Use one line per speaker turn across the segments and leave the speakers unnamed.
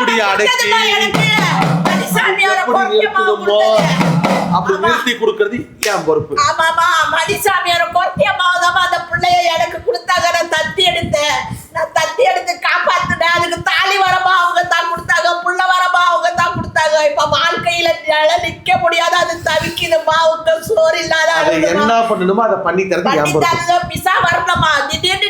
எப்படி அடக்கி அப்படி நிறுத்தி கொடுக்கறது என் பொறுப்பு.
ஆமாமா, மதிசாமியார பொறுத்தியமாவதாமா அந்த பிள்ளைய எனக்கு கொடுத்தாங்க. நான் தத்தி எடுத்து காப்பாத்துனேன். அதுக்கு தாலி வரமா அவங்க தான் கொடுத்தாங்க, புள்ள வரமா அவங்க தான் கொடுத்தாங்க. இப்ப வாழ்க்கையில நிக்க முடியாத அது தவிக்குதுமா. உங்க சோறு இல்லாத
என்ன பண்ணணுமோ அதை பண்ணி தரது என் பொறுப்பு.
பிசா வரணுமா, திடீர்னு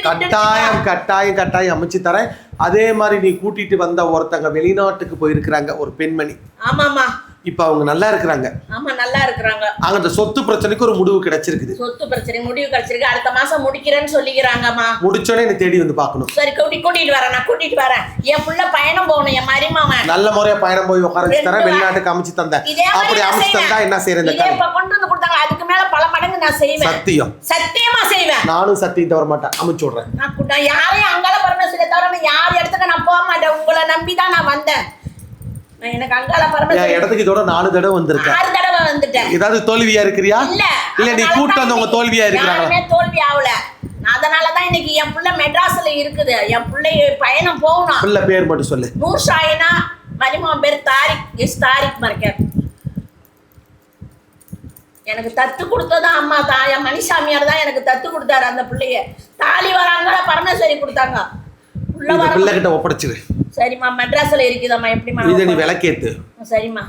கட்டாயம் அமைச்சு தரேன். அதே மாதிரி நீ கூட்டிட்டு வந்த ஒருத்தங்க வெளிநாட்டுக்கு போயிருக்கிறாங்க, ஒரு பெண்மணி.
ஆமாமா,
இப்ப அவங்க நல்லா இருக்கிறாங்க.
ஆமா, நல்லா இருக்கிறாங்க.
அங்க அந்த சொத்து பிரச்சனைக்கு ஒரு முடிவு கிடைச்சிருக்கு.
சொத்து பிரச்சனை முடிவு கிடைச்சிருக்கு. அடுத்த மாசம் முடிக்கிறேன்னு சொல்லிக்கிறாங்கம்மா.
முடிச்சோடனே என்ன தேடி வந்து பாக்கணும்.
சரி, கூட்டிட்டு வரேன். நான் கூட்டிட்டு வரேன். என் புள்ள பயணம் போகணும். என் மருமகன்
நல்ல முறையா பயணம் போய் உட்கார வச்சு தரேன். வெளிநாட்டுக்கு அமைச்சு தந்தேன். அப்படி அமைச்சு தந்தா என்ன செய்யறது?
இப்ப கொண்டு வந்து கொடுத்தாங்க. அதுக்கு மேல பல மடங்கு நான் செய்வேன். சத்தியமா செய்வேன்.
நானும் சத்தியம் தவற மாட்டேன். அமைச்சு விடுறேன்.
நான் யாரையும் அங்கால பரமேஸ்வரியை தவிர யார் இடத்துக்கு நான் போக மாட்டேன். உங்களை நம்பிதான் நான் வந்தேன். எனக்கு அங்கால பரமேஸ்வரி
இடத்துக்கு இதோட 4 தடவை வந்திருக்கேன்.
6 தடவை வந்துட்டேன்.
ஏதாவது தோல்வியா இருக்கிறியா? இல்ல நீ கூட்டு வந்தவங்க தோல்வியா இருக்கிறாங்க.
தோல்வி ஆகல. அதனாலதான் இன்னைக்கு என் பிள்ளை மெட்ராஸ்ல இருக்குது. என் பிள்ளை பயணம் போகணும்.
பிள்ளை பேர் மட்டும் சொல்லு.
நூர் ஷாயினா, மருமகன் பேர் தாரிக். தாரிக் மர்க்கர். எனக்கு தத்து கொடுத்ததா அம்மா தான். என் மணிசாமியார் தான் எனக்கு தத்து கொடுத்தாரு அந்த பிள்ளைய. தாலி வராங்க பரமேஸ்வரி கொடுத்தாங்க.
பிள்ளை கிட்ட ஒப்படைச்சிரு.
சரிம்மா, மெட்ராஸ்ல இருக்குதாம்மா. எப்படிமா
இதை நீ விளக்கேத்து.
சரிம்மா.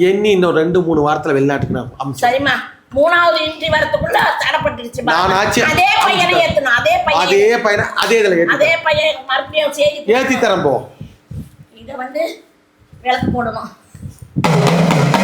எண்ணி இன்னும் 2-3 வாரத்துல வெளிநாட்டுக்கு நான்
சரிம்மா. 3வது இன்ட்ரி வரதுக்குள்ள தடப்பட்டுருச்சு. அதே பையனை ஏத்தணும். அதே பையன் அதே பையன் மறுபடியும்
ஏத்தி தரேன். போ.
இதை விளக்கு போடணும்.